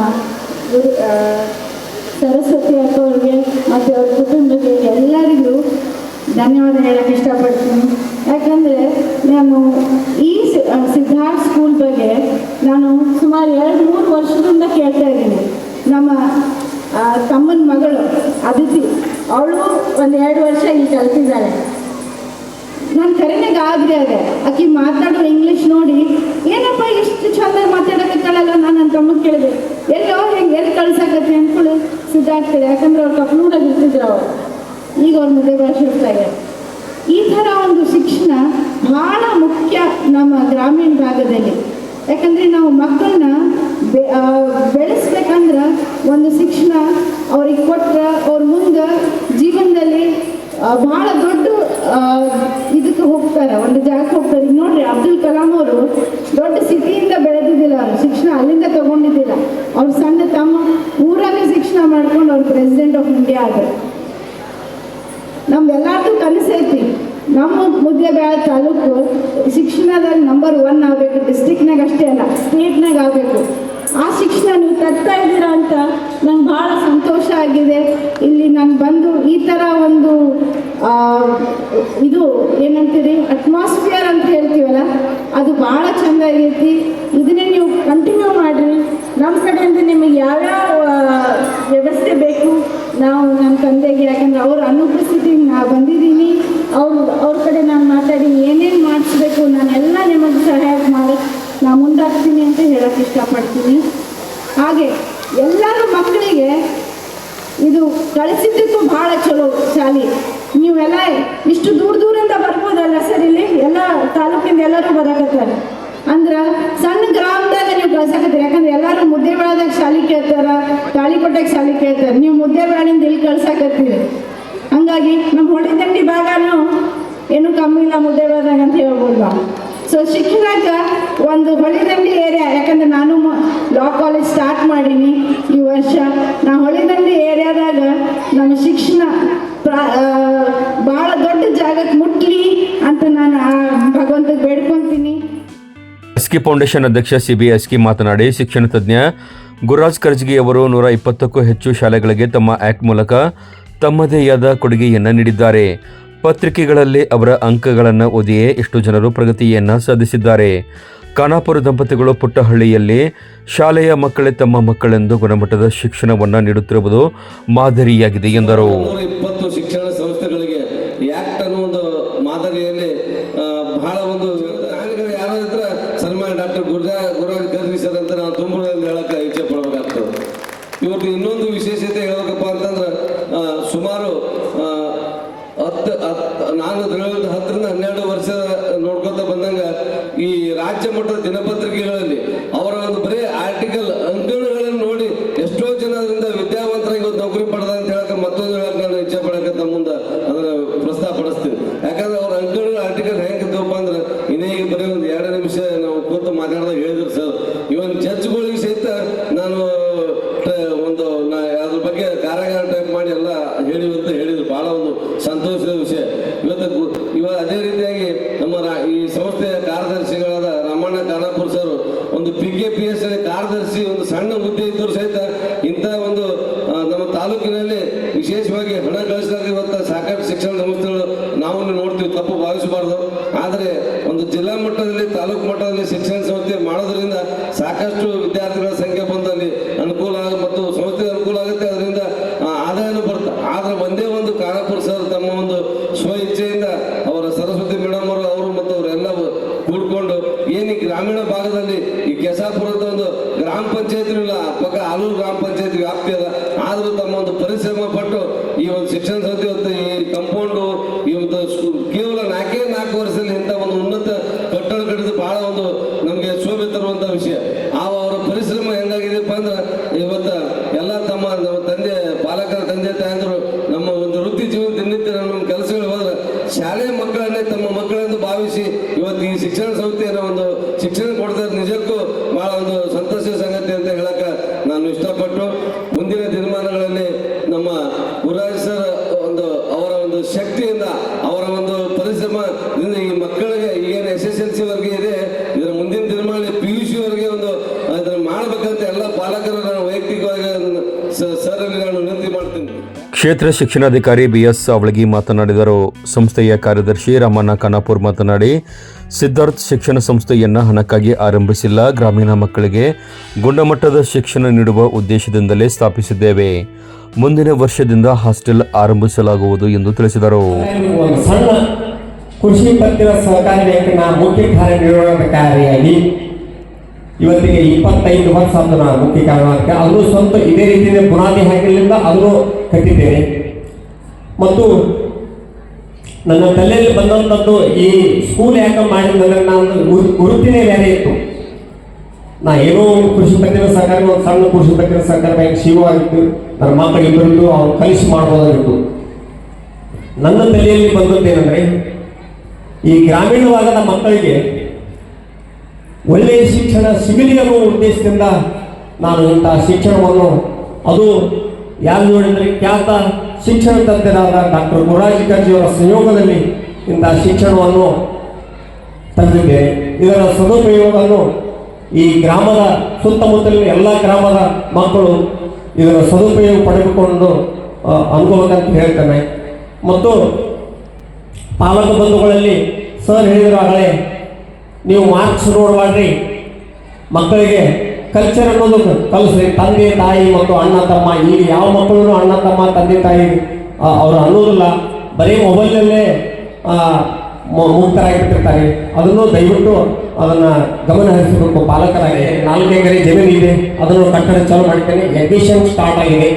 C: ಸರಸ್ವತಿ ಅಕ್ಕವ್ರಿಗೆ ಮತ್ತು ಅವ್ರ ಕುಟುಂಬಕ್ಕೆ ಎಲ್ಲರಿಗೂ ಧನ್ಯವಾದ ಹೇಳಕ್ಕೆ ಇಷ್ಟಪಡ್ತೀನಿ. ಯಾಕಂದರೆ ನಾನು ಈ ಸಿದ್ಧಾರ್ಥ್ ಸ್ಕೂಲ್ ಬಗ್ಗೆ ನಾನು ಸುಮಾರು 2-3 ವರ್ಷದಿಂದ ಕೇಳ್ತಾ ಇದ್ದೀನಿ. ನಮ್ಮ ತಮ್ಮನ ಮಗಳು ಅದಿತಿ, ಅವಳು ಒಂದು 2 ವರ್ಷ ಇಲ್ಲಿ ಕಲ್ತಿದ್ದಾಳೆ. ನಾನು ಕರೆನೇ ಗಾಬರಿ ಅದೇ, ಆಕೆ ಮಾತಾಡೋ ಇಂಗ್ಲೀಷ್ ನೋಡಿ ಏನಪ್ಪ ಇಷ್ಟು ಚಂದ ಮಾತಾಡೋಕ್ಕಲ್ಲ. ನಾನು ನನ್ನ ತಮ್ಮಗೆ ಕೇಳಿದೆ, ಎಲ್ಲೋ ಹೆಂಗೆ ಎಲ್ಲಿ ಕಳ್ಸಕತ್ತಿ ಅಂದ್ಕೊಳ್ಳಿ ಸಿದ್ಧಾರ್ಥ, ಯಾಕಂದ್ರೆ ಅವ್ರು ಕಪ್ನೂರಾಗಿ ಇರ್ತಿದ್ರು ಅವರು, ಈಗ ಅವ್ರ ಮುದ್ದೆ ಭಾಷೆ ಇರ್ತಾರೆ. ಈ ಥರ ಒಂದು ಶಿಕ್ಷಣ ಭಾಳ ಮುಖ್ಯ ನಮ್ಮ ಗ್ರಾಮೀಣ ಭಾಗದಲ್ಲಿ. ಯಾಕಂದರೆ ನಾವು ಮಕ್ಕಳನ್ನ ಬೆಳೆಸ್ಬೇಕಂದ್ರೆ ಒಂದು ಶಿಕ್ಷಣ ಅವ್ರಿಗೆ ಕೊಟ್ಟರೆ ಅವ್ರ ಮುಂದೆ ಜೀವನದಲ್ಲಿ ಭಾಳ ದೊಡ್ಡ ಇದಕ್ಕೆ ಹೋಗ್ತಾರೆ, ಒಂದು ಜಾಗಕ್ಕೆ ಹೋಗ್ತಾರೆ. ಈಗ ನೋಡ್ರಿ, ಅಬ್ದುಲ್ ಕಲಾಂ ಅವರು ದೊಡ್ಡ ಸಿಟಿಯಿಂದ ಬೆಳೆದಿದ್ದಿಲ್ಲ, ಅವರು ಶಿಕ್ಷಣ ಅಲ್ಲಿಂದ ತಗೊಂಡಿದ್ದಿಲ್ಲ. ಅವ್ರು ಸಣ್ಣ ತಮ್ಮ ಊರಾಗೆ ಶಿಕ್ಷಣ ಮಾಡ್ಕೊಂಡು ಅವ್ರು ಪ್ರೆಸಿಡೆಂಟ್ ಆಫ್ ಇಂಡಿಯಾ ಆದರು. ನಮ್ದೆಲ್ಲರಿಗೂ ಕನಸೈತಿ, ನಮ್ಮ ಮುದ್ದೇಬೇಳೆ ತಾಲೂಕು ಶಿಕ್ಷಣದಲ್ಲಿ ನಂಬರ್ 1 ಆಗಬೇಕು, ಡಿಸ್ಟಿಕ್ನಾಗ ಅಷ್ಟೇ ಅಲ್ಲ ಸ್ಟೇಟ್ನಾಗ ಆಗಬೇಕು. ಆ ಶಿಕ್ಷಣ ನೀವು ತರ್ತಾ ಇದ್ದೀರಾ ಅಂತ ನಂಗೆ ಭಾಳ ಸಂತೋಷ ಆಗಿದೆ. ಇಲ್ಲಿ ನಾನು ಬಂದು ಈ ಥರ ಒಂದು ಇದು ಏನಂತೀರಿ ಅಟ್ಮಾಸ್ಫಿಯರ್ ಅಂತ ಹೇಳ್ತೀವಲ್ಲ, ಅದು ಭಾಳ ಚೆಂದ ಆಗೈತಿ. ಇದನ್ನೇ ನೀವು ಕಂಟಿನ್ಯೂ ಮಾಡಿರಿ. ನಮ್ಮ ಕಡೆಯಿಂದ ನಿಮಗೆ ಯಾವ್ಯಾವ ವ್ಯವಸ್ಥೆ ಬೇಕು, ನಾವು ನಮ್ಮ ತಂದೆಗೆ, ಯಾಕಂದರೆ ಅವ್ರ ಅನುಪಸ್ಥಿತಿಗೆ ನಾನು ಬಂದಿದ್ದೀನಿ, ಅವ್ರ ಕಡೆ ನಾನು ಮಾತಾಡಿ ಏನೇನು ಮಾಡಿಸ್ಬೇಕು ನಾನೆಲ್ಲ ನಿಮಗೆ ಸಹಾಯ ಮಾಡಿ ನಾನು ಮುಂದಾಗ್ತೀನಿ ಅಂತ ಹೇಳೋಕ್ಕೆ ಇಷ್ಟಪಡ್ತೀನಿ. ಹಾಗೆ ಎಲ್ಲರೂ ಮಕ್ಕಳಿಗೆ ಇದು ಕಳಿಸಿದ್ದಕ್ಕೂ ಭಾಳ ಚಲೋ ಶಾಲೆ. ನೀವೆಲ್ಲ ಇಷ್ಟು ದೂರದಿಂದ ಬರ್ಬೋದಲ್ಲ ಸರ್, ಇಲ್ಲಿ ಎಲ್ಲ ತಾಲೂಕಿಂದ ಎಲ್ಲರೂ ಬರಕತ್ತಾರೆ ಅಂದ್ರೆ ಸಣ್ಣ ಗ್ರಾಮದಾಗ ನೀವು ಕಳ್ಸಕತ್ತೀರಿ. ಯಾಕಂದ್ರೆ ಎಲ್ಲರೂ ಮುದ್ದೇಬೇಳದಾಗ ಶಾಲೆ ಕೇಳ್ತಾರೆ, ತಾಳಿಕೊಟ್ಟಾಗ ಶಾಲೆ ಕೇಳ್ತಾರೆ, ನೀವು ಮುದ್ದೇಬೇಳಿಂದ ಇಲ್ಲಿ ಕಳ್ಸಕತ್ತೀರಿ. ಹಂಗಾಗಿ ನಮ್ಮ ಹೊಳೆದಂಡಿ ಭಾಗನೂ ಏನೂ ಕಮ್ಮಿ ಇಲ್ಲ ಮುದ್ದೇಬೇಳದಾಗ ಅಂತ ಹೇಳ್ಬೋದು. ಸೊ ಶಿಕ್ಷಣಕ್ಕೆ ಒಂದು ಹೊಳೆದಂಡಿ ಏರಿಯಾ, ಯಾಕಂದ್ರೆ ನಾನು ಲಾ ಕಾಲೇಜ್ ಸ್ಟಾರ್ಟ್ ಮಾಡೀನಿ ಈ ವರ್ಷ. ನಾ ಹೊಳೆದಂಡಿ ಏರಿಯಾದಾಗ ನಮ್ಮ ಶಿಕ್ಷಣ ಭಾಳ ದೊಡ್ಡ ಜಾಗಕ್ಕೆ ಮುಟ್ಲಿ ಅಂತ ನಾನು ಭಗವಂತಗೆ ಬೇಡ್ಕೊತೀನಿ.
A: ಎಸ್ಕಿ ಫೌಂಡೇಶನ್ ಅಧ್ಯಕ್ಷ ಸಿಬಿ ಎಸ್ಕಿ ಮಾತನಾಡಿ, ಶಿಕ್ಷಣ ತಜ್ಞ ಗುರುರಾಜ್ ಕರ್ಜಗಿ ಅವರು 120ಕ್ಕೂ ಹೆಚ್ಚು ಶಾಲೆಗಳಿಗೆ ತಮ್ಮ ಆ್ಯಕ್ಟ್ ಮೂಲಕ ತಮ್ಮದೇ ಆದ ಕೊಡುಗೆಯನ್ನು ನೀಡಿದ್ದಾರೆ. ಪತ್ರಿಕೆಗಳಲ್ಲಿ ಅವರ ಅಂಕಗಳನ್ನು ಓದಿಯೇ ಎಷ್ಟು ಜನರು ಪ್ರಗತಿಯನ್ನು ಸಾಧಿಸಿದ್ದಾರೆ. ಖಾನಾಪುರ ದಂಪತಿಗಳು ಪುಟ್ಟಹಳ್ಳಿಯಲ್ಲಿ ಶಾಲೆಯ ಮಕ್ಕಳೇ ತಮ್ಮ ಮಕ್ಕಳೆಂದು ಗುಣಮಟ್ಟದ ಶಿಕ್ಷಣವನ್ನು ನೀಡುತ್ತಿರುವುದು ಮಾದರಿಯಾಗಿದೆ ಎಂದರು.
D: 120 ಶಿಕ್ಷಣ ಸಂಸ್ಥೆಗಳಿಗೆ ಆಕ್ಟ್ ಅನ್ನೋ ಒಂದು ಮಾದರಿಯಲ್ಲಿ ಬಹಳ ಒಂದು ಯಾರಾದ್ರ ಸನ್ಮಾನ ಡಾಕ್ಟರ್ ಗುರುರಾಜ್ ಕರ್ಜಗಿ ಸರ್ ಅಂತ ನಾವು ತುಂಬ ಹೇಳಕ್ಕೆ ಇಚ್ಛೆ ಪಡಬೇಕಾಗ್ತದೆ. ಇವತ್ತು ಇನ್ನೊಂದು ವಿಶೇಷತೆ ಹೇಳ್ಬೇಕಪ್ಪ ಅಂತಂದ್ರೆ ಸುಮಾರು ನಾನು 10ರಿಂದ 12 ವರ್ಷ ನೋಡ್ಕೊತ ಬಂದಂಗ ಈ ರಾಜ್ಯ ಮಟ್ಟದ ದಿನಪತ್ರಿಕೆಗಳಲ್ಲಿ ಅವರ ಒಂದು ಬರೀ ಆರ್ಟಿಕಲ್ ಅಂಕಣಗಳನ್ನು ನೋಡಿ KPS ಕಾರ್ಯದರ್ಶಿ ಒಂದು ಸಣ್ಣ ಹುದ್ದೆ ಇದ್ದರೂ ಸಹಿತ ಇಂಥ ಒಂದು ನಮ್ಮ ತಾಲೂಕಿನಲ್ಲಿ ವಿಶೇಷವಾಗಿ ಹಣ ಗಳಿಸಿದಾಗ ಇವತ್ತು ಸಾಕಷ್ಟು ಶಿಕ್ಷಣ ಸಂಸ್ಥೆಗಳು ನಾವು ನೋಡ್ತೀವಿ, ತಪ್ಪು ಭಾವಿಸಬಾರ್ದು. ಆದರೆ ಒಂದು ಜಿಲ್ಲಾ ಮಟ್ಟದಲ್ಲಿ ತಾಲೂಕು ಮಟ್ಟದಲ್ಲಿ ಶಿಕ್ಷಣ ಸಂಸ್ಥೆ ಮಾಡೋದ್ರಿಂದ ಸಾಕಷ್ಟು ವಿದ್ಯಾರ್ಥಿಗಳ ಸಂಖ್ಯೆ ಬಂದಲ್ಲಿ ಅನುಕೂಲ ಮತ್ತು ಸಂಸ್ಥೆಗೆ ಅನುಕೂಲ ಆಗುತ್ತೆ, ಅದರಿಂದ ಆದಾಯನೂ ಬರುತ್ತೆ. ಆದರೆ ಒಂದೇ ಒಂದು ಖಾನಾಪುರ ಸರ್ ತಮ್ಮ ಒಂದು ಸ್ವ ಇಚ್ಛೆಯಿಂದ ಅವರ ಸರಸ್ವತಿ ಮೇಡಮ್ ಅವರು ಮತ್ತು ಅವರೆಲ್ಲ ಕೂಡ್ಕೊಂಡು ಏನು ಈ ಗ್ರಾಮೀಣ ಭಾಗದಲ್ಲಿ ಈ ಕೆಸಾಪುರದ ಒಂದು ಗ್ರಾಮ ಪಂಚಾಯತ್ ಇಲ್ಲ, ಪಕ್ಕ ಆಲೂರು ಗ್ರಾಮ ಪಂಚಾಯತ್ ವ್ಯಾಪ್ತಿ ಅದ, ಆದರೂ ತಮ್ಮ ಒಂದು ಪರಿಶ್ರಮ ಪಟ್ಟು ಈ ಒಂದು ಶಿಕ್ಷಣ ಸಂಸ್ಥೆ ಇವತ್ತು ಈ ಕಂಪೌಂಡು ಈ ಒಂದು ಕೇವಲ 4 ವರ್ಷದಲ್ಲಿ ಇಂಥ ಒಂದು ಉನ್ನತ ಕಟ್ಟಡ ಕಟ್ಟಿದ್ದು ಬಹಳ ಒಂದು ನಮಗೆ ಶೋಭೆ ತರುವಂತ ವಿಷಯ. ಅವರ ಪರಿಶ್ರಮ ಹೆಂಗಾಗಿದೆಪ್ಪ ಅಂದ್ರೆ ಇವತ್ತು ಎಲ್ಲ ತಮ್ಮ ತಂದೆ ಪಾಲಕರ ತಂದೆ ತಾಯಂದರು ನಮ್ಮ ಒಂದು ವೃತ್ತಿ ಜೀವನ ದಿನನಿತ್ಯ ನಮ್ಮ ಕೆಲಸಗಳು ಹೋದ್ರೆ ಶಾಲೆಯ ಮಕ್ಕಳನ್ನೇ ತಮ್ಮ ಮಕ್ಕಳೆಂದು ಭಾವಿಸಿ ಇವತ್ತು ಈ ಶಿಕ್ಷಣ ಸಂಸ್ಥೆಯನ್ನು ಒಂದು ಶಿಕ್ಷಣ ಕೊಡ್ತಾರೆ. ನಿಜಕ್ಕೂ ಬಹಳ ಒಂದು ಸಂತೋಷದ ಸಂಗತಿ ಅಂತ ಹೇಳಕ ನಾನು ಇಷ್ಟಪಟ್ಟು ಮುಂದಿನ ದಿನಮಾನಗಳಲ್ಲಿ ನಮ್ಮ ಗುರುರಾಜ್ ಸರ್ ಒಂದು ಅವರ ಒಂದು ಶಕ್ತಿಯಿಂದ ಅವರ ಒಂದು ಪರಿಶ್ರಮದಿಂದ ಈ ಮಕ್ಕಳಿಗೆ ಈಗೇನು SSLC ವರೆಗೆ ಇದೆ, ಇದರ ಮುಂದಿನ ದಿನಮಾನ PUC ವರೆಗೆ ಒಂದು ಅದನ್ನು ಮಾಡಬೇಕಂತ ಎಲ್ಲ ಪಾಲಕರು ನಾನು ವೈಯಕ್ತಿಕವಾಗಿ ಸರ್ ಅಲ್ಲಿ ನಾನು ವಿನಂತಿ ಮಾಡ್ತೀನಿ.
A: ಕ್ಷೇತ್ರ ಶಿಕ್ಷಣಾಧಿಕಾರಿ BS ಅವಳಗಿ ಮಾತನಾಡಿದರು. ಸಂಸ್ಥೆಯ ಕಾರ್ಯದರ್ಶಿ ರಾಮಣ್ಣ ಖಾನಾಪುರ್ ಮಾತನಾಡಿ, ಸಿದ್ಧಾರ್ಥ್ ಶಿಕ್ಷಣ ಸಂಸ್ಥೆಯನ್ನು ಹಣಕ್ಕಾಗಿ ಆರಂಭಿಸಿಲ್ಲ, ಗ್ರಾಮೀಣ ಮಕ್ಕಳಿಗೆ ಗುಣಮಟ್ಟದ ಶಿಕ್ಷಣ ನೀಡುವ ಉದ್ದೇಶದಿಂದಲೇ ಸ್ಥಾಪಿಸಿದ್ದೇವೆ. ಮುಂದಿನ ವರ್ಷದಿಂದ ಹಾಸ್ಟೆಲ್ ಆರಂಭಿಸಲಾಗುವುದು ಎಂದು ತಿಳಿಸಿದರು.
E: ಒಂದು ಸಣ್ಣ ಕೃಷಿ ಪತ್ತಿನ ಸಹಕಾರಿ ಬ್ಯಾಂಕಿನ ಮುಖ್ಯ ಕಾರ್ಯನಿರ್ವಹಣಾಧಿಕಾರಿಯಾಗಿ ಇವತ್ತಿಗೆ 25 ವರ್ಷ ಆದ ನಾನು ಮುಖ್ಯ ಕಾರ್ಯನಿರ್ವಾಹಕ. ಅದನ್ನು ಸ್ವಂತ ಇದೇ ರೀತಿಯ ಬುನಾದಿ ಹಾಕಿಲಿಂದ ಅದನ್ನು ಕಟ್ಟಿದ್ದೇನೆ. ಮತ್ತು ನನ್ನ ತಲೆಯಲ್ಲಿ ಬಂದಂಥದ್ದು ಈ ಸ್ಕೂಲ್ ಯಾಕೆ ಮಾಡಿದ್ರೆ ನಾನು ಗುರುತಿನೇ ಬೇರೆ ಇತ್ತು. ನಾ ಏನೋ ಕೃಷಿ ಪತ್ತಿನ ಸಹಕಾರಿ ಒಂದು ಸಣ್ಣ ಕೃಷಿ ಪತ್ತಿನ ಸಹಕಾರಿ ಬ್ಯಾಂಕ್ ಸಿಗೋ ಆಗಿತ್ತು, ನನ್ನ ಮಕ್ಕಳಿಗೆ ಬರೆದು ಅವ್ರು ಕಲಿಸಿ ಮಾಡ್ಬೋದಾಗಿತ್ತು. ನನ್ನ ತಲೆಯಲ್ಲಿ ಬಂದದ್ದೇನೆಂದರೆ ಈ ಗ್ರಾಮೀಣ ಭಾಗದ ಮಕ್ಕಳಿಗೆ ಒಳ್ಳೆಯ ಶಿಕ್ಷಣ ಸಿಗಲಿ ಅನ್ನೋ ಉದ್ದೇಶದಿಂದ ನಾನು ಇಂತಹ ಶಿಕ್ಷಣವನ್ನು, ಅದು ಯಾರು ನೋಡಿದರೆ ಖ್ಯಾತ ಶಿಕ್ಷಣ ತಜ್ಞರಾದ ಡಾಕ್ಟರ್ ಗುರುರಾಜ್ ಕರ್ಜಿಯವರ ಸಂಯೋಗದಲ್ಲಿ ಇಂತಹ ಶಿಕ್ಷಣವನ್ನು ತಂದಿದ್ದೇನೆ. ಇದರ ಸದುಪಯೋಗವನ್ನು ಈ ಗ್ರಾಮದ ಸುತ್ತಮುತ್ತಲಿನ ಎಲ್ಲ ಗ್ರಾಮದ ಮಕ್ಕಳು ಇದರ ಸದುಪಯೋಗ ಪಡೆದುಕೊಂಡು ಅನುಭವಕ್ಕಂತ ಹೇಳ್ತೇನೆ. ಮತ್ತು ಪಾಲಕ ಬಂಧುಗಳಲ್ಲಿ ಸರ್ ಹೇಳಿದ್ರು ಆಗಲೇ, ನೀವು ಮಾರ್ಕ್ಸ್ ನೋಡಬಾರ್ರಿ, ಮಕ್ಕಳಿಗೆ ಕಲ್ಚರ್ ಅನ್ನೋದು ಕಲಿಸ್ರಿ. ತಂದೆ ತಾಯಿ ಮತ್ತು ಅಣ್ಣ ತಮ್ಮ, ಈಗ ಯಾವ ಮಕ್ಕಳು ಅಣ್ಣ ತಮ್ಮ ತಂದೆ ತಾಯಿ ಅವರು ಅನ್ನೋದಿಲ್ಲ, ಬರೀ ಮೊಬೈಲಲ್ಲೇ ಮುಕ್ತರಾಗಿರ್ತಿರ್ತಾರೆ. ಅದನ್ನು ದಯವಿಟ್ಟು ಅದನ್ನು ಗಮನ ಹರಿಸಬೇಕು. ಪಾಲಕರಾಗಿ 4 ಎಕರೆ ಜಮೀನು ಇದೆ, ಅದನ್ನು ಕಟ್ಟಡ ಚಾಲು ಮಾಡ್ತೇನೆ, ಅಡ್ಮಿಷನ್ ಸ್ಟಾರ್ಟ್ ಆಗಿದೆ.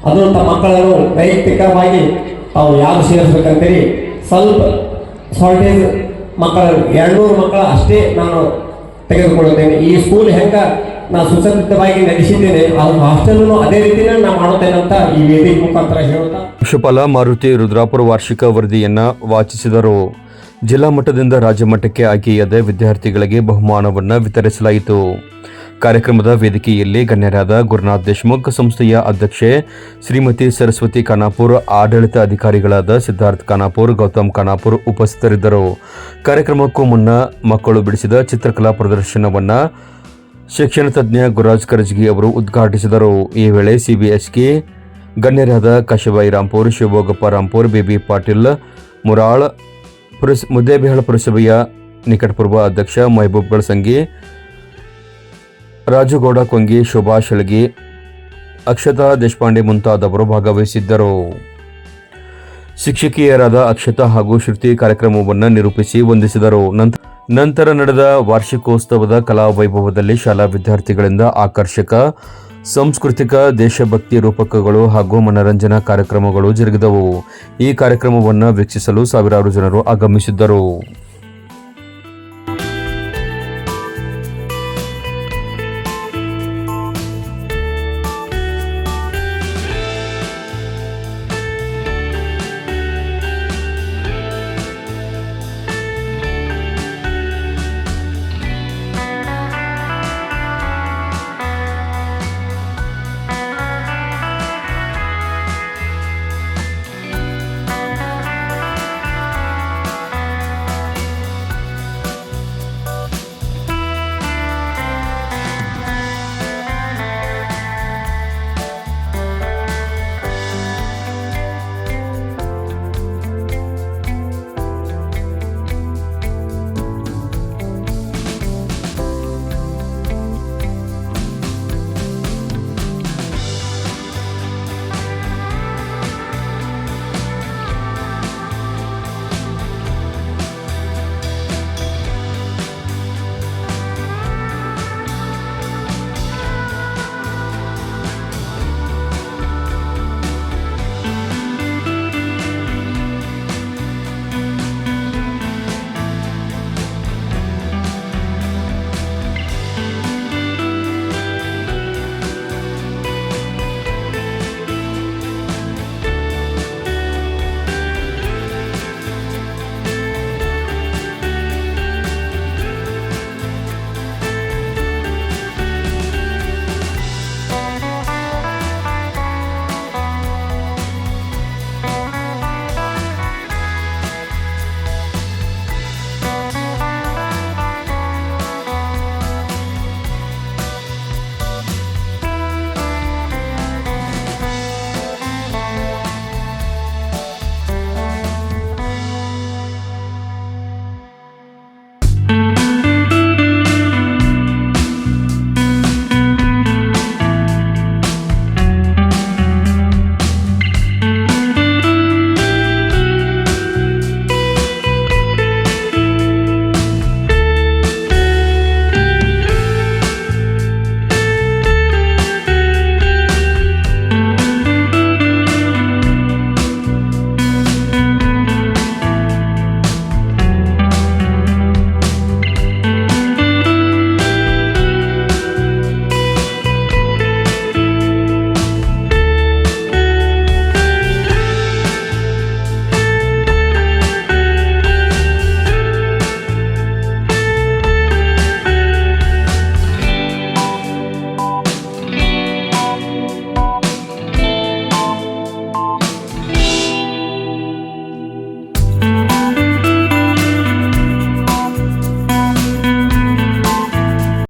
E: ಅದನ್ನು ತಮ್ಮ ಮಕ್ಕಳನ್ನು ವೈಯಕ್ತಿಕವಾಗಿ ತಾವು ಯಾರು ಸೇರಿಸ್ಬೇಕಂತೇಳಿ ಸ್ವಲ್ಪ ಶಾರ್ಟೇಜ್ ಮಕ್ಕಳು 200 ಮಕ್ಕಳು ಅಷ್ಟೇ ನಾನು ತೆಗೆದುಕೊಳ್ಳುತ್ತೇನೆ. ಈ ಸ್ಕೂಲ್ ಹೆಂಗೆ ನಾನು ಸುಸಜ್ಜಿತವಾಗಿ ನಡೆಸಿದ್ದೇನೆ, ಅದು ಹಾಸ್ಟೆಲ್ ಅದೇ ರೀತಿಯೇ ನಾನು ಮಾಡುತ್ತೇನೆ ಅಂತ ಈ ವೇದಿಕೆ ಮುಖಾಂತರ ಹೇಳುತ್ತಾ
A: ಪ್ರಾಂಶುಪಾಲ ಮಾರುತಿ ರುದ್ರಾಪುರ ವಾರ್ಷಿಕ ವರದಿಯನ್ನು ವಾಚಿಸಿದರು. ಜಿಲ್ಲಾ ಮಟ್ಟದಿಂದ ರಾಜ್ಯ ಮಟ್ಟಕ್ಕೆ ಆಯ್ಕೆಯಾದ ವಿದ್ಯಾರ್ಥಿಗಳಿಗೆ ಬಹುಮಾನವನ್ನು ವಿತರಿಸಲಾಯಿತು. ಕಾರ್ಯಕ್ರಮದ ವೇದಿಕೆಯಲ್ಲಿ ಗಣ್ಯರಾದ ಗುರುನಾಥ್ ದೇಶಮುಖ್, ಸಂಸ್ಥೆಯ ಅಧ್ಯಕ್ಷೆ ಶ್ರೀಮತಿ ಸರಸ್ವತಿ ಖಾನಾಪುರ್, ಆಡಳಿತ ಅಧಿಕಾರಿಗಳಾದ ಸಿದ್ಧಾರ್ಥ್ ಖಾನಾಪುರ್, ಗೌತಮ್ ಖಾನಾಪುರ್ ಉಪಸ್ಥಿತರಿದ್ದರು. ಕಾರ್ಯಕ್ರಮಕ್ಕೂ ಮುನ್ನ ಮಕ್ಕಳು ಬಿಡಿಸಿದ ಚಿತ್ರಕಲಾ ಪ್ರದರ್ಶನವನ್ನು ಶಿಕ್ಷಣ ತಜ್ಞ ಗುರುರಾಜ್ ಕರ್ಜಗಿ ಅವರು ಉದ್ಘಾಟಿಸಿದರು. ಈ ವೇಳೆ CBSK ಗಣ್ಯರಾದ ಕಾಶಿಬಾಯಿ ರಾಂಪುರ್, ಶಿವಭೋಗಪ್ಪ ರಾಂಪುರ್, BB ಪಾಟೀಲ್ ಮುರಾಳ್, ಮುದ್ದೇಬಿಹಾಳ ಪುರಸಭೆಯ ನಿಕಟಪೂರ್ವ ಅಧ್ಯಕ್ಷ ಮೆಹಬೂಬ್ ಗಳಸಂಗಿ, ರಾಜುಗೌಡ ಕೊಂಗಿ, ಶೋಭಾ ಶೆಳಗಿ, ಅಕ್ಷತಾ ದೇಶಪಾಂಡೆ ಮುಂತಾದವರು ಭಾಗವಹಿಸಿದ್ದರು. ಶಿಕ್ಷಕಿಯರಾದ ಅಕ್ಷತಾ ಹಾಗೂ ಶ್ರುತಿ ಕಾರ್ಯಕ್ರಮವನ್ನು ನಿರೂಪಿಸಿ ವಂದಿಸಿದರು. ನಂತರ ನಡೆದ ವಾರ್ಷಿಕೋತ್ಸವದ ಕಲಾ ವೈಭವದಲ್ಲಿ ಶಾಲಾ ವಿದ್ಯಾರ್ಥಿಗಳಿಂದ ಆಕರ್ಷಕ ಸಾಂಸ್ಕೃತಿಕ ದೇಶಭಕ್ತಿ ರೂಪಕಗಳು ಹಾಗೂ ಮನರಂಜನಾ ಕಾರ್ಯಕ್ರಮಗಳು ಜರುಗಿದವು. ಈ ಕಾರ್ಯಕ್ರಮವನ್ನು ವೀಕ್ಷಿಸಲು ಸಾವಿರಾರು ಜನರು ಆಗಮಿಸಿದ್ದರು.